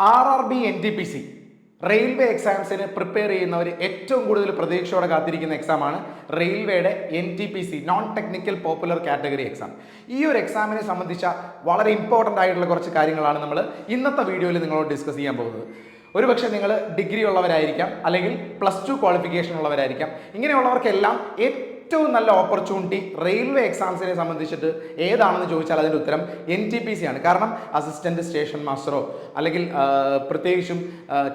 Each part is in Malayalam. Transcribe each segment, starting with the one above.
RRB NTPC റെയിൽവേ എക്സാംസിന് പ്രിപ്പയർ ചെയ്യുന്നവർ ഏറ്റവും കൂടുതൽ പ്രതീക്ഷയോടെ കാത്തിരിക്കുന്ന എക്സാമാണ് റെയിൽവേയുടെ NTPC non technical popular category exam. ഈ ഒരു എക്സാമിനെ സംബന്ധിച്ച വളരെ ഇമ്പോർട്ടൻ്റ് ആയിട്ടുള്ള കുറച്ച് കാര്യങ്ങളാണ് നമ്മൾ ഇന്നത്തെ വീഡിയോയിൽ നിങ്ങളോട് ഡിസ്കസ് ചെയ്യാൻ പോകുന്നത്. ഒരുപക്ഷെ നിങ്ങൾ ഡിഗ്രി ഉള്ളവരായിരിക്കാം, അല്ലെങ്കിൽ +2 ക്വാളിഫിക്കേഷൻ ഉള്ളവരായിരിക്കാം. ഇങ്ങനെയുള്ളവർക്കെല്ലാം ഏറ്റവും നല്ല ഓപ്പർച്യൂണിറ്റി റെയിൽവേ എക്സാംസിനെ സംബന്ധിച്ചിട്ട് ഏതാണെന്ന് ചോദിച്ചാൽ അതിൻ്റെ ഉത്തരം NTPC ആണ്. കാരണം അസിസ്റ്റന്റ് സ്റ്റേഷൻ മാസ്റ്ററോ അല്ലെങ്കിൽ പ്രത്യേകിച്ചും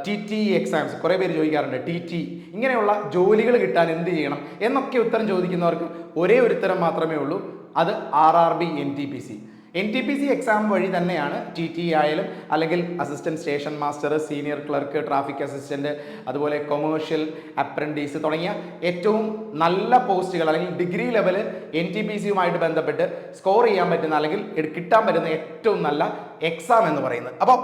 TTE എക്സാംസ് കുറേ പേര് ചോദിക്കാറുണ്ട്. TTE ഇങ്ങനെയുള്ള ജോലികൾ കിട്ടാൻ എന്ത് ചെയ്യണം എന്നൊക്കെ ഉത്തരം ചോദിക്കുന്നവർക്ക് ഒരേ ഒരു ഉത്തരം മാത്രമേ ഉള്ളൂ, അത് RRB NTPC എക്സാം വഴി തന്നെയാണ് TTE ആയാലും അല്ലെങ്കിൽ assistant station master, senior clerk, traffic assistant, അതുപോലെ കൊമേഴ്ഷ്യൽ അപ്രന്റീസ് തുടങ്ങിയ ഏറ്റവും നല്ല പോസ്റ്റുകൾ അല്ലെങ്കിൽ ഡിഗ്രി ലെവൽ NTPCയുമായിട്ട് ബന്ധപ്പെട്ട് സ്കോർ ചെയ്യാൻ പറ്റുന്ന അല്ലെങ്കിൽ കിട്ടാൻ പറ്റുന്ന ഏറ്റവും നല്ല എക്സാം എന്ന് പറയുന്നത്. അപ്പോൾ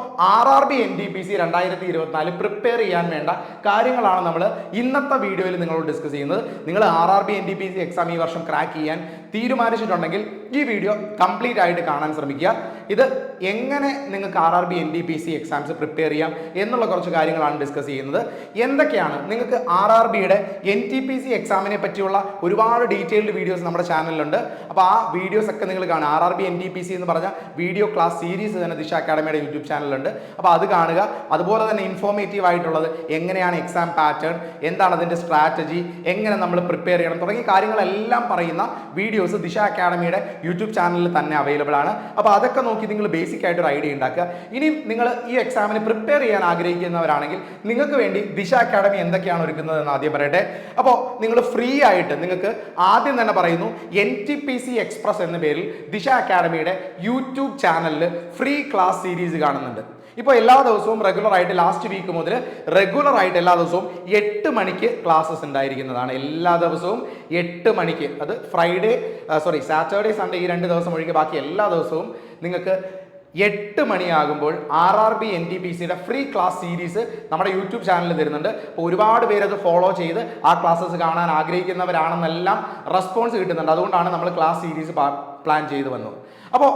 RRB NTPC 2024 പ്രിപ്പയർ ചെയ്യാൻ വേണ്ട കാര്യങ്ങളാണ് നമ്മൾ ഇന്നത്തെ വീഡിയോയിൽ നിങ്ങളോട് ഡിസ്കസ് ചെയ്യുന്നത്. നിങ്ങൾ RRB NTPC എക്സാം ഈ വർഷം ക്രാക്ക് ചെയ്യാൻ തീരുമാനിച്ചിട്ടുണ്ടെങ്കിൽ ഈ വീഡിയോ കംപ്ലീറ്റ് ആയിട്ട് കാണാൻ ശ്രമിക്കുക. ഇത് എങ്ങനെ നിങ്ങൾക്ക് RRB NTPC എക്സാംസ് പ്രിപ്പയർ ചെയ്യാം എന്നുള്ള കുറച്ച് കാര്യങ്ങളാണ് ഡിസ്കസ് ചെയ്യുന്നത്. എന്തൊക്കെയാണ് നിങ്ങൾക്ക് RRBയുടെ NTPC എക്സാമിനെ പറ്റിയുള്ള ഒരുപാട് ഡീറ്റെയിൽഡ് വീഡിയോസ് നമ്മുടെ ചാനലിലുണ്ട്. അപ്പോൾ ആ വീഡിയോസ് ഒക്കെ നിങ്ങൾ കാണുക. RRB NTPC എന്ന് പറഞ്ഞ വീഡിയോ ക്ലാസ് സീരീസ് തന്നെ ദിശ അക്കാഡമിയുടെ യൂട്യൂബ് ചാനലുണ്ട്. അപ്പോൾ അത് കാണുക. അതുപോലെ തന്നെ ഇൻഫോർമേറ്റീവ് ആയിട്ടുള്ളത് എങ്ങനെയാണ് എക്സാം പാറ്റേൺ, എന്താണ് അതിൻ്റെ സ്ട്രാറ്റജി, എങ്ങനെ നമ്മൾ പ്രിപ്പയർ ചെയ്യണം തുടങ്ങിയ കാര്യങ്ങളെല്ലാം പറയുന്ന വീഡിയോസ് ദിശ അക്കാഡമിയുടെ യൂട്യൂബ് ചാനലിൽ തന്നെ അവൈലബിൾ ആണ്. അപ്പോൾ അതൊക്കെ നോക്കി നിങ്ങൾ ബേസിക് ആയിട്ട് ഒരു ഐഡിയ ഉണ്ടാക്കുക. ഇനിയും നിങ്ങൾ ഈ എക്സാമിന് പ്രിപ്പയർ ചെയ്യാൻ ആഗ്രഹിക്കുന്നവരാണെങ്കിൽ നിങ്ങൾക്ക് വേണ്ടി ദിശ അക്കാഡമി എന്തൊക്കെയാണ് ഒരുക്കുന്നത് എന്ന് ആദ്യം പറയട്ടെ. അപ്പോൾ നിങ്ങൾ ഫ്രീ ആയിട്ട് നിങ്ങൾക്ക് ആദ്യം തന്നെ പറയുന്നു NTPC എക്സ്പ്രസ് എന്ന പേരിൽ ദിശ അക്കാഡമിയുടെ യൂട്യൂബ് ചാനലിൽ ഫ്രീ ക്ലാസ് സീരീസ് കാണുന്നുണ്ട്. ഇപ്പോൾ എല്ലാ ദിവസവും റെഗുലർ ആയിട്ട് ലാസ്റ്റ് വീക്ക് മുതൽ റെഗുലർ ആയിട്ട് എല്ലാ ദിവസവും 8 മണിക്ക് ക്ലാസ്സസ് ഉണ്ടായിരിക്കുന്നതാണ്. എല്ലാ ദിവസവും 8 മണിക്ക്, അത് സാറ്റർഡേ സൺഡേ ഈ 2 ദിവസം ഒഴികെ ബാക്കി എല്ലാ ദിവസവും നിങ്ങൾക്ക് 8 മണിയാകുമ്പോൾ RRB NTPCയുടെ ഫ്രീ ക്ലാസ് സീരീസ് നമ്മുടെ യൂട്യൂബ് ചാനലിൽ തരുന്നുണ്ട്. അപ്പോൾ ഒരുപാട് പേര് അത് ഫോളോ ചെയ്ത് ആ ക്ലാസ്സസ് കാണാൻ ആഗ്രഹിക്കുന്നവരാണെന്നെല്ലാം റെസ്പോൺസ് കിട്ടുന്നുണ്ട്. അതുകൊണ്ടാണ് നമ്മൾ ക്ലാസ് സീരീസ് പ്ലാൻ ചെയ്ത് വന്നത്. അപ്പോൾ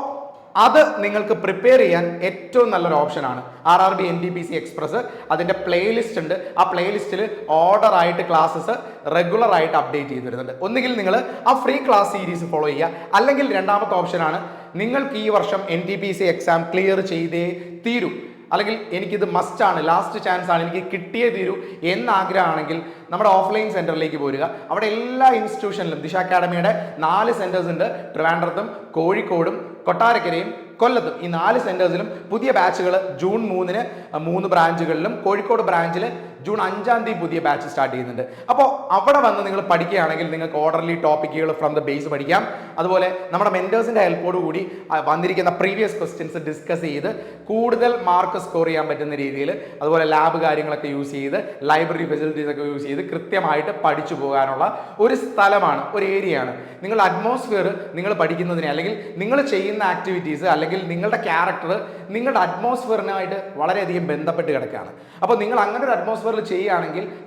അത് നിങ്ങൾക്ക് പ്രിപ്പയർ ചെയ്യാൻ ഏറ്റവും നല്ലൊരു ഓപ്ഷനാണ് RRB NTPC എക്സ്പ്രസ്. അതിൻ്റെ പ്ലേലിസ്റ്റ് ഉണ്ട്. ആ പ്ലേലിസ്റ്റിൽ ഓർഡർ ആയിട്ട് ക്ലാസ്സസ് റെഗുലർ ആയിട്ട് അപ്ഡേറ്റ് ചെയ്ത് വരുന്നുണ്ട്. ഒന്നുകിൽ നിങ്ങൾ ആ ഫ്രീ ക്ലാസ് സീരീസ് ഫോളോ ചെയ്യുക, അല്ലെങ്കിൽ രണ്ടാമത്തെ ഓപ്ഷനാണ് നിങ്ങൾക്ക് ഈ വർഷം NTPC എക്സാം ക്ലിയർ ചെയ്തേ തീരൂ, അല്ലെങ്കിൽ എനിക്കിത് മസ്റ്റാണ്, ലാസ്റ്റ് ചാൻസ് ആണ്, എനിക്ക് കിട്ടിയേ തീരൂ എന്നാഗ്രഹമാണെങ്കിൽ നമ്മുടെ ഓഫ്ലൈൻ സെൻറ്ററിലേക്ക് പോരുക. അവിടെ എല്ലാ ഇൻസ്റ്റിറ്റ്യൂഷനിലും ദിശ അക്കാഡമിയുടെ 4 സെൻറ്റേഴ്സ് ഉണ്ട്. ട്രിവാൻഡ്രത്തും കോഴിക്കോടും കൊട്ടാരക്കരയും കൊല്ലത്തും ഈ 4 സെൻറ്റേഴ്സിലും പുതിയ ബാച്ചുകൾ ജൂൺ 3-ന് 3 ബ്രാഞ്ചുകളിലും കൂഴിക്കോട് ബ്രാഞ്ചിൽ ജൂൺ 5-ാം തീയതി പുതിയ ബാച്ച് സ്റ്റാർട്ട് ചെയ്യുന്നുണ്ട്. അപ്പോൾ അവിടെ വന്ന് നിങ്ങൾ പഠിക്കുകയാണെങ്കിൽ നിങ്ങൾക്ക് ഓർഡർലി ടോപ്പിക്കുകൾ ഫ്രം ദ ബേസ് പഠിക്കാം. അതുപോലെ നമ്മുടെ മെൻറ്റേഴ്സിൻ്റെ ഹെൽപ്പോട് കൂടി വന്നിരിക്കുന്ന പ്രീവിയസ് ക്വസ്റ്റ്യൻസ് ഡിസ്കസ് ചെയ്ത് കൂടുതൽ മാർക്ക് സ്കോർ ചെയ്യാൻ പറ്റുന്ന രീതിയിൽ, അതുപോലെ ലാബ് കാര്യങ്ങളൊക്കെ യൂസ് ചെയ്ത് ലൈബ്രറി ഫെസിലിറ്റീസ് ഒക്കെ യൂസ് ചെയ്ത് കൃത്യമായിട്ട് പഠിച്ചു പോകാനുള്ള ഒരു സ്ഥലമാണ്, ഒരു ഏരിയയാണ്. നിങ്ങളുടെ അറ്റ്മോസ്ഫിയർ നിങ്ങൾ പഠിക്കുന്നതിനെ അല്ലെങ്കിൽ നിങ്ങൾ ചെയ്യുന്ന ആക്ടിവിറ്റീസ് അല്ലെങ്കിൽ നിങ്ങളുടെ ക്യാരക്ടർ നിങ്ങളുടെ അറ്റ്മോസ്ഫിയറിനായിട്ട് വളരെയധികം ബന്ധപ്പെട്ട് കിടക്കുകയാണ്. അപ്പോൾ നിങ്ങൾ അങ്ങനെ ഒരു അറ്റ്മോസ്ഫിയറിൽ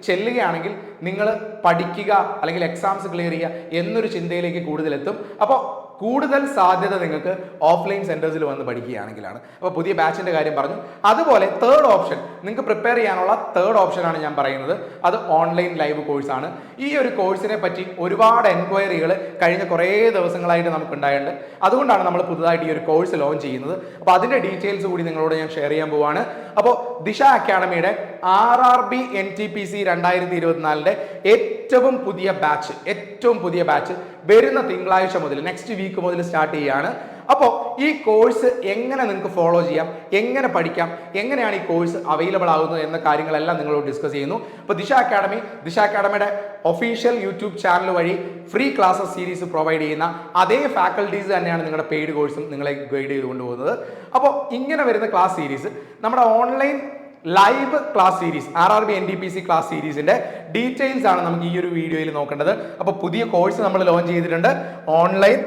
ചെല്ലുകയാണെങ്കിൽ നിങ്ങൾ പഠിക്കുക അല്ലെങ്കിൽ എക്സാംസ് ക്ലിയർ ചെയ്യുക എന്നൊരു ചിന്തയിലേക്ക് കൂടുതലെത്തും. അപ്പോൾ കൂടുതൽ സാധ്യത നിങ്ങൾക്ക് ഓഫ്ലൈൻ സെൻറ്റേഴ്സിൽ വന്ന് പഠിക്കുകയാണെങ്കിലാണ്. അപ്പോൾ പുതിയ ബാച്ചിൻ്റെ കാര്യം പറഞ്ഞു. അതുപോലെ തേർഡ് ഓപ്ഷൻ, നിങ്ങൾക്ക് പ്രിപ്പയർ ചെയ്യാനുള്ള തേർഡ് ഓപ്ഷനാണ് ഞാൻ പറയുന്നത്. അത് ഓൺലൈൻ ലൈവ് കോഴ്സാണ്. ഈ ഒരു കോഴ്സിനെ പറ്റി ഒരുപാട് എൻക്വയറികൾ കഴിഞ്ഞ കുറേ ദിവസങ്ങളായിട്ട് നമുക്കുണ്ടായിട്ടുണ്ട്. അതുകൊണ്ടാണ് നമ്മൾ പുതുതായിട്ട് ഈ ഒരു കോഴ്സ് ലോഞ്ച് ചെയ്യുന്നത്. അപ്പോൾ അതിൻ്റെ ഡീറ്റെയിൽസ് കൂടി നിങ്ങളോട് ഞാൻ ഷെയർ ചെയ്യാൻ പോവാണ്. അപ്പോൾ ദിശ അക്കാഡമിയുടെ RRB NTPC 2024 ഏറ്റവും പുതിയ ബാച്ച് വരുന്ന തിങ്കളാഴ്ച മുതൽ, നെക്സ്റ്റ് വീക്ക് മുതൽ സ്റ്റാർട്ട് ചെയ്യുകയാണ്. അപ്പോൾ ഈ കോഴ്സ് എങ്ങനെ നിങ്ങൾക്ക് ഫോളോ ചെയ്യാം, എങ്ങനെ പഠിക്കാം, എങ്ങനെയാണ് ഈ കോഴ്സ് അവൈലബിൾ ആകുന്നത് എന്ന കാര്യങ്ങളെല്ലാം നിങ്ങളോട് ഡിസ്കസ് ചെയ്യുന്നു. അപ്പോൾ ദിശ അക്കാഡമിയുടെ ഒഫീഷ്യൽ യൂട്യൂബ് ചാനൽ വഴി ഫ്രീ ക്ലാസ്സസ് സീരീസ് പ്രൊവൈഡ് ചെയ്യുന്ന അതേ ഫാക്കൽറ്റീസ് തന്നെയാണ് നിങ്ങളുടെ പെയ്ഡ് കോഴ്സും നിങ്ങളെ ഗൈഡ് ചെയ്ത് കൊണ്ടുപോകുന്നത്. അപ്പോൾ ഇങ്ങനെ വരുന്ന ക്ലാസ് സീരീസ് നമ്മുടെ online live class series RRB NTPC class സീരീസിന്റെ ഡീറ്റെയിൽസ് ആണ് നമുക്ക് ഈ ഒരു വീഡിയോയിൽ നോക്കേണ്ടത്. അപ്പോൾ പുതിയ കോഴ്സ് നമ്മൾ ലോഞ്ച് ചെയ്തിട്ടുണ്ട്. ഓൺലൈൻ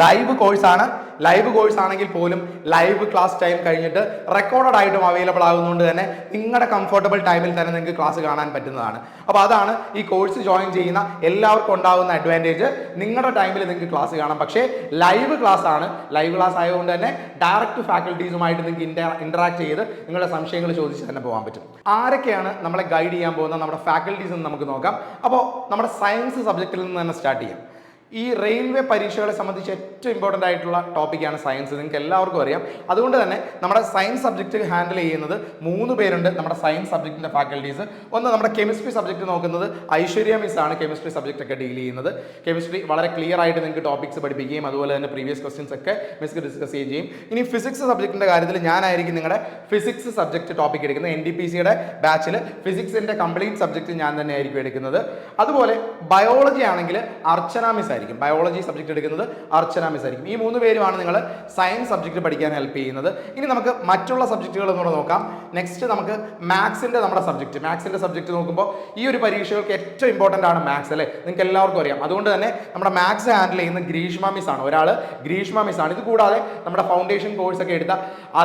ലൈവ് കോഴ്സാണ്. ലൈവ് കോഴ്സ് ആണെങ്കിൽ പോലും ലൈവ് ക്ലാസ് ടൈം കഴിഞ്ഞിട്ട് റെക്കോർഡഡ് ആയിട്ടും അവൈലബിൾ ആകുന്നതുകൊണ്ട് തന്നെ നിങ്ങളുടെ കംഫർട്ടബിൾ ടൈമിൽ തന്നെ നിങ്ങൾക്ക് ക്ലാസ് കാണാൻ പറ്റുന്നതാണ്. അപ്പോൾ അതാണ് ഈ കോഴ്സ് ജോയിൻ ചെയ്യുന്ന എല്ലാവർക്കും ഉണ്ടാകുന്ന അഡ്വാൻറ്റേജ്. നിങ്ങളുടെ ടൈമിൽ നിങ്ങൾക്ക് ക്ലാസ് കാണാം. പക്ഷേ ലൈവ് ക്ലാസ് ആണ്. ലൈവ് ക്ലാസ് ആയതുകൊണ്ട് തന്നെ ഡയറക്റ്റ് ഫാക്കൽറ്റീസുമായിട്ട് നിങ്ങൾക്ക് ഇന്ററാക്ട് ചെയ്ത് നിങ്ങളുടെ സംശയങ്ങൾ ചോദിച്ച് തന്നെ പോകാൻ പറ്റും. ആരൊക്കെയാണ് നമ്മളെ ഗൈഡ് ചെയ്യാൻ പോകുന്ന നമ്മുടെ ഫാക്കൽറ്റീസ് എന്ന് നമുക്ക് നോക്കാം. അപ്പോൾ നമ്മുടെ സയൻസ് സബ്ജക്റ്റിൽ നിന്ന് തന്നെ സ്റ്റാർട്ട് ചെയ്യാം. ഈ റെയിൽവേ പരീക്ഷകളെ സംബന്ധിച്ച് ഏറ്റവും ഇമ്പോർട്ടൻ്റ് ആയിട്ടുള്ള ടോപ്പിക്കാണ് സയൻസ്. നിങ്ങൾക്ക് എല്ലാവർക്കും അറിയാം. അതുകൊണ്ട് തന്നെ നമ്മുടെ സയൻസ് സബ്ജക്റ്റ് ഹാൻഡിൽ ചെയ്യുന്നത് 3 പേരുണ്ട് നമ്മുടെ സയൻസ് സബ്ജക്റ്റിൻ്റെ ഫാക്കൽറ്റീസ്. ഒന്ന് നമ്മുടെ കെമിസ്ട്രി സബ്ജക്റ്റ് നോക്കുന്നത് ഐശ്വര്യ മിസ് ആണ് കെമിസ്ട്രി സബ്ജക്റ്റ് ഒക്കെ ഡീൽ ചെയ്യുന്നത്. കെമിസ്ട്രി വളരെ ക്ലിയർ ആയിട്ട് നിങ്ങൾക്ക് ടോപ്പിക്സ് പഠിപ്പിക്കുകയും അതുപോലെ തന്നെ പ്രീവിയസ് ക്വസ്റ്റ്യൻസ് ഒക്കെ മിസ്ക്ക് ഡിസ്കസ് ചെയ്യുകയും ചെയ്യും. ഇനി ഫിസിക്സ് സബ്ജക്റ്റിൻ്റെ കാര്യത്തിൽ ഞാനായിരിക്കും നിങ്ങളുടെ ഫിസിക്സ് സബ്ജക്റ്റ് ടോപ്പിക് എടുക്കുന്നത്. NTPCയുടെ ബാച്ചിൽ ഫിസിക്സിൻ്റെ കംപ്ലീറ്റ് സബ്ജക്റ്റ് ഞാൻ തന്നെ ആയിരിക്കും എടുക്കുന്നത്. അതുപോലെ ബയോളജി ആണെങ്കിൽ അർച്ചന മിസ് ആയിരിക്കും. ബയോളജി സബ്ജക്ട് എടുക്കുന്നത് അർച്ചന മിസ് ആയിരിക്കും. ഈ 3 പേരുമാണ് നിങ്ങൾ സയൻസ് സബ്ജക്ട് പഠിക്കാൻ ഹെൽപ്പ് ചെയ്യുന്നത്. ഇനി നമുക്ക് മറ്റുള്ള സബ്ജക്റ്റുകൾ ഒന്നുകൂടെ നോക്കാം. നെക്സ്റ്റ് നമുക്ക് മാത്സിന്റെ നമ്മുടെ സബ്ജക്ട്. മാത്സിന്റെ സബ്ജക്ട് നോക്കുമ്പോൾ ഈ ഒരു പരീക്ഷകൾക്ക് ഏറ്റവും ഇമ്പോർട്ടൻ്റ് ആണ് മാത്സ് അല്ലേ? നിങ്ങൾക്ക് എല്ലാവർക്കും അറിയാം. അതുകൊണ്ട് തന്നെ നമ്മുടെ മാത്സ് ഹാൻഡിൽ ചെയ്യുന്ന ഗ്രീഷ്മ മിസ് ആണ്. ഒരാൾ ഗ്രീഷ്മ മിസ് ആണ്. ഇത് കൂടാതെ നമ്മുടെ ഫൗണ്ടേഷൻ കോഴ്സ് ഒക്കെ എടുത്ത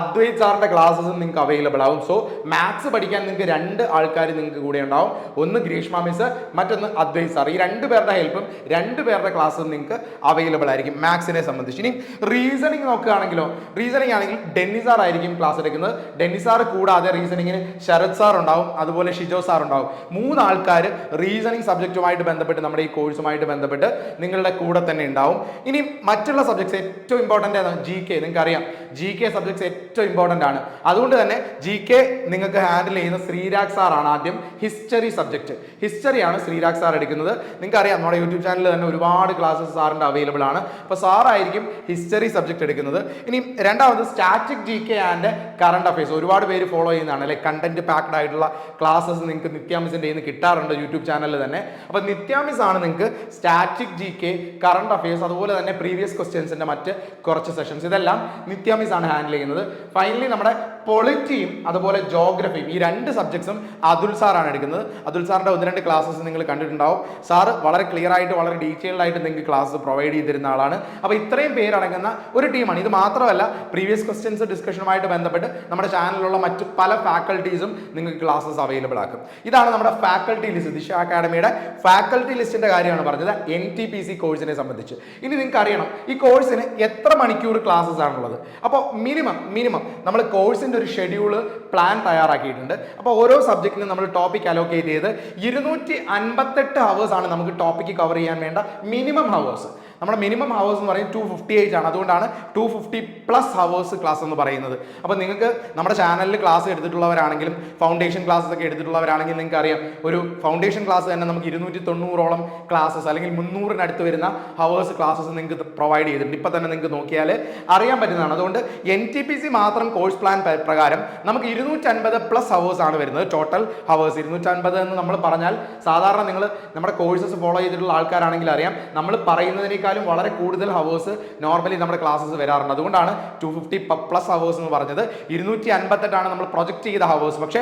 അദ്വൈത് സാറിന്റെ ക്ലാസ്സസും നിങ്ങൾക്ക് അവൈലബിൾ ആവും. സോ മാത്സ് പഠിക്കാൻ നിങ്ങൾക്ക് 2 ആൾക്കാർ നിങ്ങൾക്ക് കൂടെ ഉണ്ടാവും. ഒന്ന് ഗ്രീഷ്മ മിസ്, മറ്റൊന്ന് അദ്വൈത് സാർ. ഈ 2 പേരുടെ ഹെൽപ്പും 2 പേരുടെ ക്ലാസ് നിങ്ങൾക്ക് അവൈലബിൾ ആയിരിക്കും മാത്സിനെ സംബന്ധിച്ച്. ഇനി റീസണിങ് നോക്കുകയാണെങ്കിലോ, റീസണിങ് ആണെങ്കിൽ ഡെന്നി സാർ ആയിരിക്കും ക്ലാസ് എടുക്കുന്നത്. ഡെന്നി സാർ കൂടാതെ റീസണിങ്ങിന് ശരത് സാർ ഉണ്ടാവും, അതുപോലെ ഷിജോ സാർ ഉണ്ടാവും. 3 ആൾക്കാർ റീസണിങ് സബ്ജക്റ്റുമായിട്ട് ബന്ധപ്പെട്ട് നമ്മുടെ ഈ കോഴ്സുമായിട്ട് ബന്ധപ്പെട്ട് നിങ്ങളുടെ കൂടെ തന്നെ ഉണ്ടാവും. ഇനി മറ്റുള്ള സബ്ജക്ട്സ് ഏറ്റവും ഇമ്പോർട്ടൻ്റ് ആണ് GK. നിങ്ങൾക്ക് അറിയാം GK സബ്ജക്ട്സ് ഏറ്റവും ഇമ്പോർട്ടൻ്റ് ആണ്. അതുകൊണ്ട് തന്നെ GK നിങ്ങൾക്ക് ഹാൻഡിൽ ചെയ്യുന്ന ശ്രീരാഗ് സാർ ആണ്. ആദ്യം ഹിസ്റ്ററി സബ്ജക്ട്, ഹിസ്റ്ററിയാണ് ശ്രീരാഗ് സാർ എടുക്കുന്നത്. നിങ്ങൾക്ക് അറിയാം നമ്മുടെ യൂട്യൂബ് ചാനലിൽ തന്നെ ഒരുപാട് ക്ലാസ്സസ് സാറിൻ്റെ അവൈലബിൾ ആണ്. അപ്പോൾ സാറായിരിക്കും ഹിസ്റ്ററി സബ്ജക്ട് എടുക്കുന്നത്. ഇനി രണ്ടാമത് static GK and current affairs. ഒരുപാട് പേര് ഫോളോ ചെയ്യുന്നതാണ് അല്ലെ? കണ്ടന്റ് പാക്ഡ് ആയിട്ടുള്ള ക്ലാസ്സസ് നിങ്ങൾക്ക് നിത്യാമിസിൻ്റെ കയ്യിൽ നിന്ന് കിട്ടാറുണ്ട് യൂട്യൂബ് ചാനലിൽ തന്നെ. അപ്പോൾ നിത്യാമിസ് ആണ് നിങ്ങൾക്ക് സ്റ്റാറ്റിക് GK, കറണ്ട് അഫയേഴ്സ്, അതുപോലെ തന്നെ പ്രീവിയസ് ക്വസ്റ്റ്യൻസിന്റെ മറ്റ് കുറച്ച് സെഷൻസ്, ഇതെല്ലാം നിത്യാമിസ് ആണ് ഹാൻഡിൽ ചെയ്യുന്നത്. ഫൈനലി നമ്മുടെ പൊളിറ്റിയും അതുപോലെ ജോഗ്രഫിയും, ഈ 2 സബ്ജക്ട്സും അതുൽ സാറാണ് എടുക്കുന്നത്. അതുൽ സാറിന്റെ 1-2 ക്ലാസ്സസ് നിങ്ങൾ കണ്ടിട്ടുണ്ടാവും. സാറ് വളരെ ക്ലിയർ ആയിട്ട് വളരെ ഡീറ്റെയിൽഡ് ആയിട്ട് നിങ്ങൾക്ക് ക്ലാസ് പ്രൊവൈഡ് ചെയ്തിരുന്ന ആളാണ്. അപ്പോൾ ഇത്രയും പേരടങ്ങുന്ന ഒരു ടീമാണ്. ഇത് മാത്രമല്ല പ്രീവിയസ് ക്വസ്റ്റ്യൻസ് ഡിസ്കഷനുമായിട്ട് ബന്ധപ്പെട്ട് നമ്മുടെ ചാനലിലുള്ള മറ്റു പല ഫാക്കൽറ്റീസും നിങ്ങൾക്ക് ക്ലാസ്സസ് അവൈലബിൾ ആക്കും. ഇതാണ് നമ്മുടെ ഫാക്കൽറ്റി ലിസ്റ്റ്. ദിശ അക്കാഡമിയുടെ ഫാക്കൽറ്റി ലിസ്റ്റിന്റെ കാര്യമാണ് പറഞ്ഞത് NTPC കോഴ്സിനെ സംബന്ധിച്ച്. ഇനി നിങ്ങൾക്ക് അറിയണം ഈ കോഴ്സിന് എത്ര മണിക്കൂർ ക്ലാസ്സസ് ആണുള്ളത്. അപ്പോൾ മിനിമം നമ്മൾ കോഴ്സിന്റെ ഒരു ഷെഡ്യൂള് പ്ലാൻ തയ്യാറാക്കിയിട്ടുണ്ട്. അപ്പോൾ ഓരോ സബ്ജക്റ്റിനും നമ്മൾ ടോപ്പിക് അലോക്കേറ്റ് ചെയ്ത് 258 ഹവേഴ്സ് ആണ് നമുക്ക് ടോപ്പിക്ക് കവർ ചെയ്യാൻ വേണ്ട മിനിമം ഹവേഴ്സ്. നമ്മുടെ മിനിമം ഹവേഴ്സ് എന്ന് പറയുന്നത് 258 ആണ്. അതുകൊണ്ടാണ് 250+ ഹവേഴ്സ് ക്ലാസ് എന്ന് പറയുന്നത്. അപ്പോൾ നിങ്ങൾക്ക് നമ്മുടെ ചാനലിൽ ക്ലാസ് എടുത്തിട്ടുള്ളവരാണെങ്കിലും ഫൗണ്ടേഷൻ ക്ലാസ്സസ് ഒക്കെ എടുത്തിട്ടുള്ളവരാണെങ്കിൽ നിങ്ങൾക്ക് അറിയാം ഒരു ഫൗണ്ടേഷൻ ക്ലാസ് തന്നെ നമുക്ക് 290ഓളം ക്ലാസ്സസ് അല്ലെങ്കിൽ 300-നടുത്ത് വരുന്ന ഹവേഴ്സ് ക്ലാസ്സസ് നിങ്ങൾക്ക് പ്രൊവൈഡ് ചെയ്തിട്ടുണ്ട്. ഇപ്പം തന്നെ നിങ്ങൾക്ക് നോക്കിയാൽ അറിയാൻ പറ്റുന്നതാണ്. അതുകൊണ്ട് NTPC മാത്രം കോഴ്സ് പ്ലാൻ പ്രകാരം നമുക്ക് 250+ ഹവേഴ്സ് ആണ് വരുന്നത്. ടോട്ടൽ ഹവേഴ്സ് 250 എന്ന് നമ്മൾ പറഞ്ഞാൽ സാധാരണ നിങ്ങൾ നമ്മുടെ കോഴ്സസ് ഫോളോ ചെയ്തിട്ടുള്ള ആൾക്കാരാണെങ്കിൽ അറിയാം നമ്മൾ പറയുന്നതിനേക്കാൾ വളരെ കൂടുതൽ ഹവേഴ്സ് നോർമലി നമ്മുടെ ക്ലാസ്സസ് വരാറുണ്ട്. അതുകൊണ്ടാണ് 250+ ഹവേഴ്സ് എന്ന് പറഞ്ഞത്. 258 ആണ് നമ്മൾ പ്രൊജക്ട് ചെയ്ത ഹവേഴ്സ്. പക്ഷേ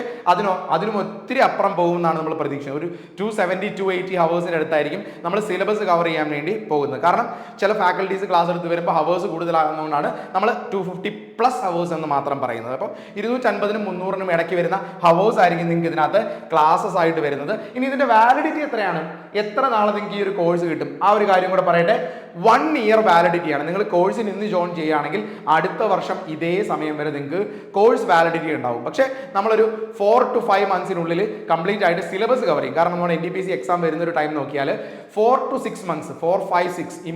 അതിനും ഒത്തിരി അപ്പുറം പോകുമെന്നാണ് നമ്മൾ പ്രതീക്ഷിക്കുന്നത്. ഒരു 270-280 ഹവേഴ്സിൻ്റെ അടുത്തായിരിക്കും നമ്മൾ സിലബസ് കവർ ചെയ്യാൻ വേണ്ടി പോകുന്നത്. കാരണം ചില ഫാക്കൽറ്റീസ് ക്ലാസ് എടുത്ത് വരുമ്പോൾ ഹവേഴ്സ് കൂടുതലാകുന്നതുകൊണ്ടാണ് നമ്മൾ 250+ ഹവേഴ്സ് എന്ന് മാത്രം പറയുന്നത്. അപ്പോൾ 250-നും 300-നും ഇടയ്ക്ക് വരുന്ന ഹവേഴ്സ് ആയിരിക്കും നിങ്ങൾക്ക് ഇതിനകത്ത് ക്ലാസ്സസ് ആയിട്ട് വരുന്നത്. ഇനി ഇതിന്റെ വാലിഡിറ്റി എത്രയാണ്? എത്ര നാളെ നിങ്ങൾക്ക് ഈ ഒരു കോഴ്സ് കിട്ടും? ആ ഒരു കാര്യം കൂടെ പറയട്ടെ. 1 ഇയർ വാലിഡിറ്റി ആണ്. നിങ്ങൾ കോഴ്സിന് ഇന്ന് ജോയിൻ ചെയ്യുകയാണെങ്കിൽ അടുത്ത വർഷം ഇതേ സമയം വരെ നിങ്ങൾക്ക് കോഴ്സ് വാലിഡിറ്റി ഉണ്ടാവും. പക്ഷേ നമ്മളൊരു 4 to 5 മന്ത്സിനുള്ളിൽ കംപ്ലീറ്റ് ആയിട്ട് സിലബസ് കവർ ചെയ്യും. കാരണം നമ്മുടെ NTPC എക്സാം വരുന്ന ഒരു ടൈം നോക്കിയാൽ 4 to 6 മന്ത്സ്, 4, 5, 6 ഈ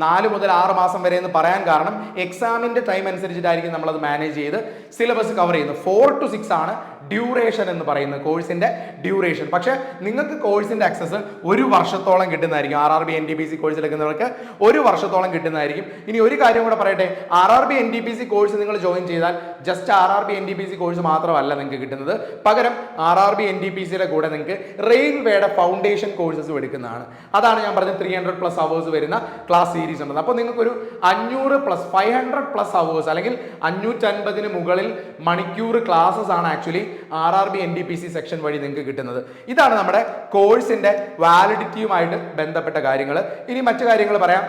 4 മുതൽ 6 മാസം വരെ എന്ന് പറയാൻ കാരണം എക്സാമിന്റെ ടൈം അനുസരിച്ചിട്ടായിരിക്കും നമ്മളത് മാനേജ് ചെയ്ത് സിലബസ് കവർ ചെയ്യുന്നത്. 4 to 6 ആണ് ഡ്യൂറേഷൻ എന്ന് പറയുന്നത്, കോഴ്സിന്റെ ഡ്യൂറേഷൻ. പക്ഷേ നിങ്ങൾക്ക് കോഴ്സിന്റെ ആക്സസ് 1 വർഷത്തോളം കിട്ടുന്നതായിരിക്കും. RRB NTPC കോഴ്സ് എടുക്കുന്നവർക്ക് 1 വർഷത്തോളം കിട്ടുന്നതായിരിക്കും. ഇനി ഒരു കാര്യം കൂടെ പറയട്ടെ, RRB NTPC കോഴ്സ് നിങ്ങൾ ജോയിൻ ചെയ്താൽ ജസ്റ്റ് RRB NTPC കോഴ്സ് മാത്രമല്ല നിങ്ങൾക്ക് കിട്ടുന്നത്. പകരം RRB NTPCയുടെ കൂടെ നിങ്ങൾക്ക് റെയിൽവേയുടെ ഫൗണ്ടേഷൻ കോഴ്സസും എടുക്കുന്നതാണ്. അതാണ് ഞാൻ പറഞ്ഞ 300+ ഹവേഴ്സ് വരുന്ന ക്ലാസ് സീരീസ് ഉള്ളത്. അപ്പോൾ നിങ്ങൾക്കൊരു 500+, 500+ ഹവേഴ്സ് അല്ലെങ്കിൽ 550-ന് മുകളിൽ മണിക്കൂർ ക്ലാസ്സസ് ആണ് ആക്ച്വലി RRB NTPC സെക്ഷൻ വഴി നിങ്ങൾക്ക് കിട്ടുന്നത്. ഇതാണ് നമ്മുടെ കോഴ്സിന്റെ വാലിഡിറ്റിയുമായിട്ട് ബന്ധപ്പെട്ട കാര്യങ്ങൾ. ഇനി മറ്റു കാര്യങ്ങൾ പറയാം.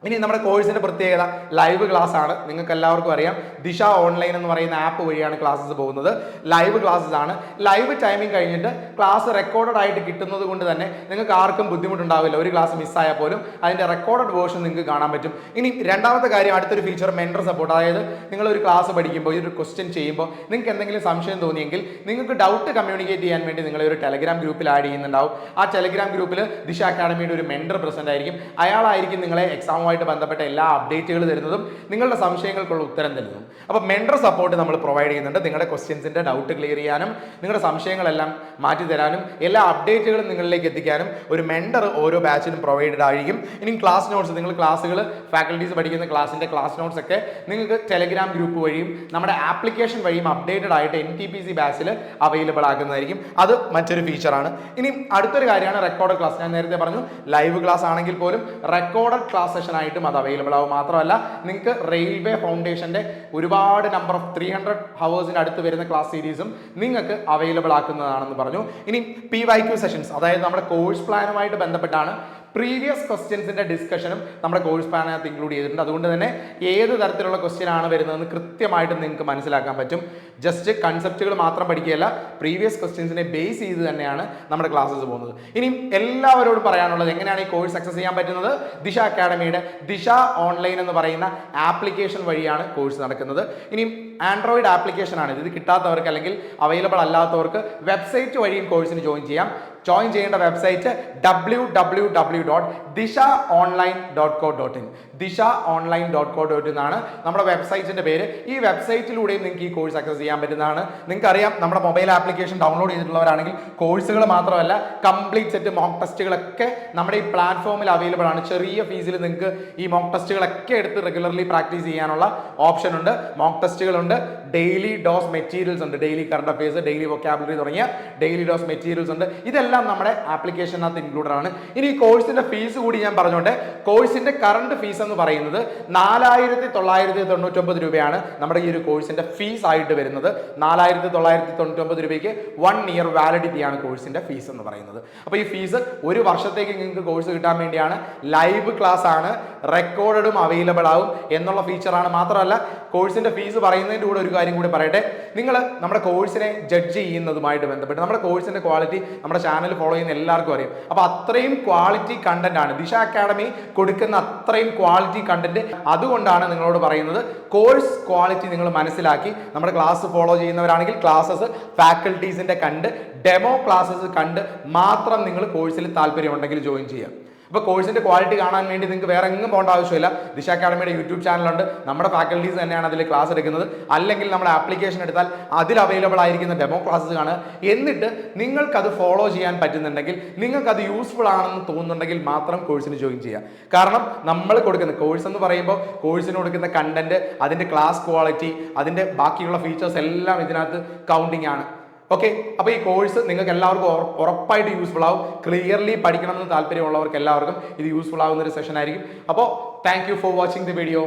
ഇനി നമ്മുടെ കോഴ്സിന്റെ പ്രത്യേകത ലൈവ് ക്ലാസ് ആണ്. നിങ്ങൾക്ക് എല്ലാവർക്കും അറിയാം, ദിശ ഓൺലൈൻ എന്ന് പറയുന്ന ആപ്പ് വഴിയാണ് ക്ലാസ്സസ് പോകുന്നത്. ലൈവ് ക്ലാസ്സസ് ആണ്. ലൈവ് ടൈമിംഗ് കഴിഞ്ഞിട്ട് ക്ലാസ് റെക്കോർഡഡ് ആയിട്ട് കിട്ടുന്നത് കൊണ്ട് തന്നെ നിങ്ങൾക്ക് ആർക്കും ബുദ്ധിമുട്ടുണ്ടാവില്ല. ഒരു ക്ലാസ് മിസ്സായാൽ പോലും അതിന്റെ റെക്കോർഡഡ് വേർഷൻ നിങ്ങൾക്ക് കാണാൻ പറ്റും. ഇനി രണ്ടാമത്തെ കാര്യം, അടുത്തൊരു ഫീച്ചർ മെന്റർ സപ്പോർട്ട്. അതായത് നിങ്ങൾ ഒരു ക്ലാസ് പഠിക്കുമ്പോൾ ഒരു ക്വസ്റ്റ്യൻ ചെയ്യുമ്പോൾ നിങ്ങൾക്ക് എന്തെങ്കിലും സംശയം തോന്നിയെങ്കിൽ നിങ്ങൾക്ക് ഡൗട്ട് കമ്മ്യൂണിക്കേറ്റ് ചെയ്യാൻ വേണ്ടി നിങ്ങളെ ഒരു ടെലഗ്രാം ഗ്രൂപ്പിൽ ആഡ് ചെയ്യുന്നുണ്ടാവും. ആ ടെലഗ്രാം ഗ്രൂപ്പിൽ ദിശ അക്കാഡമിയുടെ ഒരു മെന്റർ പ്രസന്റ് ആയിരിക്കും. അയാളായിരിക്കും നിങ്ങളെ എക്സാമുമായിട്ട് ബന്ധപ്പെട്ട എല്ലാ അപ്ഡേറ്റുകൾ തരുന്നതും നിങ്ങളുടെ സംശയങ്ങൾക്കുള്ള ഉത്തരം തരുന്നതും. അപ്പോൾ മെന്റർ സപ്പോർട്ട് നമ്മൾ പ്രൊവൈഡ് ചെയ്യുന്നുണ്ട്. നിങ്ങളുടെ ക്വസ്റ്റ്യൻസിന്റെ ഡൗട്ട് ക്ലിയർ ചെയ്യാനും നിങ്ങളുടെ സംശയങ്ങളെല്ലാം മാറ്റി തരാനും എല്ലാ അപ്ഡേറ്റുകളും നിങ്ങളിലേക്ക് എത്തിക്കാനും ഒരു മെന്റർ ഓരോ ബാച്ചിലും പ്രൊവൈഡഡ് ആയിരിക്കും. ഇനി ക്ലാസ് നോട്ട്സ്, നിങ്ങൾ ക്ലാസ്സുകൾ ഫാക്കൽറ്റീസ് പഠിക്കുന്ന ക്ലാസിന്റെ ക്ലാസ് നോട്ട്സ് ഒക്കെ നിങ്ങൾക്ക് ടെലഗ്രാം ഗ്രൂപ്പ് വഴിയും നമ്മുടെ ആപ്ലിക്കേഷൻ വഴിയും അപ്ഡേറ്റഡ് ആയിട്ട് NTPC ബാച്ചിൽ അവൈലബിൾ ആക്കുന്നതായിരിക്കും. അത് മറ്റൊരു ഫീച്ചറാണ്. ഇനി അടുത്തൊരു കാര്യമാണ് റെക്കോർഡ് ക്ലാസ്. ഞാൻ നേരത്തെ പറഞ്ഞു, ലൈവ് ക്ലാസ് ആണെങ്കിൽ പോലും റെക്കോർഡഡ് ക്ലാസ് സെഷൻ ആയിട്ടും അത് അവൈലബിൾ ആവും. മാത്രമല്ല നിങ്ങൾക്ക് റെയിൽവേ ഫൗണ്ടേഷന്റെ ഒരുപാട് നമ്പർ ഓഫ് 300 ഹവേഴ്സിന് അടുത്ത് വരുന്ന ക്ലാസ് സീരീസും നിങ്ങൾക്ക് അവൈലബിൾ ആക്കുന്നതാണെന്ന് പറഞ്ഞു. ഇനി PYQ സെഷൻസ്, അതായത് നമ്മുടെ കോഴ്സ് പ്ലാനുമായിട്ട് ബന്ധപ്പെട്ടാണ് പ്രീവിയസ് ക്വസ്റ്റ്യൻസിന്റെ ഡിസ്കഷനും നമ്മുടെ കോഴ്സ് പ്ലാനകത്ത് ഇൻക്ലൂഡ് ചെയ്തിട്ടുണ്ട്. അതുകൊണ്ട് തന്നെ ഏത് തരത്തിലുള്ള ക്വസ്റ്റ്യൻ ആണ് വരുന്നതെന്ന് കൃത്യമായിട്ട് നിങ്ങൾക്ക് മനസ്സിലാക്കാൻ പറ്റും. ജസ്റ്റ് കൺസെപ്റ്റുകൾ മാത്രം പഠിക്കുകയല്ല, പ്രീവിയസ് ക്വസ്റ്റ്യൻസിനെ ബേസ് ചെയ്ത് തന്നെയാണ് നമ്മുടെ ക്ലാസ്സസ് പോകുന്നത്. ഇനി എല്ലാവരോടും പറയാനുള്ളത്, എങ്ങനെയാണ് ഈ കോഴ്സ് സക്സസ് ചെയ്യാൻ പറ്റുന്നത്? ദിശ അക്കാഡമിയുടെ ദിശ ഓൺലൈൻ എന്ന് പറയുന്ന ആപ്ലിക്കേഷൻ വഴിയാണ് കോഴ്സ് നടക്കുന്നത്. ഇനി ആൻഡ്രോയിഡ് ആപ്ലിക്കേഷൻ ആണ് ഇത് കിട്ടാത്തവർക്ക് അല്ലെങ്കിൽ അവൈലബിൾ അല്ലാത്തവർക്ക് വെബ്സൈറ്റ് വഴിയും കോഴ്സിന് ജോയിൻ ചെയ്യാം. ജോയിൻ ചെയ്യേണ്ട വെബ്സൈറ്റ് www.dishaonline.co.in dishaonline.co.in ആണ് നമ്മുടെ വെബ്സൈറ്റിന്റെ പേര്. ഈ വെബ്സൈറ്റിലൂടെയും നിങ്ങൾക്ക് ഈ കോഴ്സ് ആക്സസ് ചെയ്യാൻ പറ്റുന്നതാണ്. നിങ്ങൾക്കറിയാം, നമ്മുടെ മൊബൈൽ ആപ്ലിക്കേഷൻ ഡൗൺലോഡ് ചെയ്തിട്ടുള്ളവരാണെങ്കിൽ കോഴ്സുകൾ മാത്രമല്ല കംപ്ലീറ്റ് സെറ്റ് മോക്ക് ടെസ്റ്റുകളൊക്കെ നമ്മുടെ ഈ പ്ലാറ്റ്ഫോമിൽ അവൈലബിൾ ആണ്. ചെറിയ ഫീസിൽ നിങ്ങൾക്ക് ഈ മോക്ക് ടെസ്റ്റുകളൊക്കെ എടുത്ത് റെഗുലർലി പ്രാക്ടീസ് ചെയ്യാനുള്ള ഓപ്ഷൻ ഉണ്ട്. മോക്ക് ടെസ്റ്റുകളുണ്ട്, ഡെയിലി ഡോസ് മെറ്റീരിയൽസ് ഉണ്ട്, daily current affairs, daily vocabulary തുടങ്ങിയ ഡെയിലി ഡോസ് മെറ്റീരിയൽസ് ഉണ്ട്. ഇതെല്ലാം നമ്മുടെ ആപ്ലിക്കേഷനകത്ത് ഇൻക്ലൂഡഡ് ആണ്. ഇനി ഈ കോഴ്സിന്റെ ഫീസ് കൂടി ഞാൻ പറഞ്ഞോട്ടെ. കോഴ്സിന്റെ കറണ്ട് ഫീസ് എന്ന് പറയുന്നത് 4999 രൂപയാണ് നമ്മുടെ ഈ ഒരു കോഴ്സിന്റെ ഫീസ് ആയിട്ട് വരുന്നത്. 4999 രൂപയ്ക്ക് 1 ഇയർ വാലിഡിറ്റി ആണ് കോഴ്സിന്റെ ഫീസ് എന്ന് പറയുന്നത്. അപ്പോൾ ഈ ഫീസ് ഒരു വർഷത്തേക്ക് നിങ്ങൾക്ക് കോഴ്സ് കിട്ടാൻ വേണ്ടിയാണ്. ലൈവ് ക്ലാസ് ആണ്, റെക്കോർഡും അവൈലബിൾ ആവും എന്നുള്ള ഫീച്ചറാണ്. മാത്രമല്ല കോഴ്സിന്റെ ഫീസ് പറയുന്നതിൻ്റെ കൂടെ ഒരു കാര്യം കൂടി പറയട്ടെ. നിങ്ങൾ നമ്മുടെ കോഴ്സിനെ ജഡ്ജ് ചെയ്യുന്നതുമായിട്ട് ബന്ധപ്പെട്ട് നമ്മുടെ കോഴ്സിന്റെ ക്വാളിറ്റി നമ്മുടെ ചാനൽ ഫോളോ ചെയ്യുന്ന എല്ലാവർക്കും അറിയാം. അപ്പോൾ അത്രയും ക്വാളിറ്റി കണ്ടന്റ് ആണ് ദിശ അക്കാഡമി കൊടുക്കുന്ന, അത്രയും ക്വാളിറ്റി കണ്ടന്റ്. അതുകൊണ്ടാണ് നിങ്ങളോട് പറയുന്നത്, കോഴ്സ് ക്വാളിറ്റി നിങ്ങൾ മനസ്സിലാക്കി നമ്മുടെ ക്ലാസ് ഫോളോ ചെയ്യുന്നവരാണെങ്കിൽ ക്ലാസ്സസ് ഫാക്കൽറ്റീസിന്റെ കണ്ട്, ഡെമോ ക്ലാസ്സസ് കണ്ട് മാത്രം നിങ്ങൾ കോഴ്സിൽ താല്പര്യമുണ്ടെങ്കിൽ ജോയിൻ ചെയ്യാം. അപ്പോൾ കോഴ്സിന്റെ ക്വാളിറ്റി കാണാൻ വേണ്ടി നിങ്ങൾക്ക് വേറെ എങ്ങും പോകേണ്ട ആവശ്യമില്ല. ദിശ അക്കാഡമിയുടെ യൂട്യൂബ് ചാനലുണ്ട്, നമ്മുടെ ഫാക്കൽറ്റീസ് തന്നെയാണ് അതിൽ ക്ലാസ് എടുക്കുന്നത്. അല്ലെങ്കിൽ നമ്മുടെ ആപ്ലിക്കേഷൻ എടുത്താൽ അതിൽ അവൈലബിൾ ആയിരിക്കുന്ന ഡെമോ ക്ലാസ്സസ് കാണുക. എന്നിട്ട് നിങ്ങൾക്കത് ഫോളോ ചെയ്യാൻ പറ്റുന്നുണ്ടെങ്കിൽ, നിങ്ങൾക്കത് യൂസ്ഫുൾ ആണെന്ന് തോന്നുന്നുണ്ടെങ്കിൽ മാത്രം കോഴ്സിന് ജോയിൻ ചെയ്യുക. കാരണം നമ്മൾ കൊടുക്കുന്ന കോഴ്സ് എന്ന് പറയുമ്പോൾ കോഴ്സിന് കൊടുക്കുന്ന കണ്ടന്റ്, അതിൻ്റെ ക്ലാസ് ക്വാളിറ്റി, അതിൻ്റെ ബാക്കിയുള്ള ഫീച്ചേഴ്സ് എല്ലാം ഇതിനകത്ത് കൗണ്ടിങ് ആണ്. ഓക്കെ, അപ്പോൾ ഈ കോഴ്സ് നിങ്ങൾക്ക് എല്ലാവർക്കും ഉറപ്പായിട്ട് യൂസ്ഫുൾ ആവും. ക്ലിയർലി പഠിക്കണമെന്ന് താല്പര്യമുള്ളവർക്ക് എല്ലാവർക്കും ഇത് യൂസ്ഫുൾ ആവുന്ന ഒരു സെഷൻ ആയിരിക്കും. അപ്പോൾ thank you for watching the video.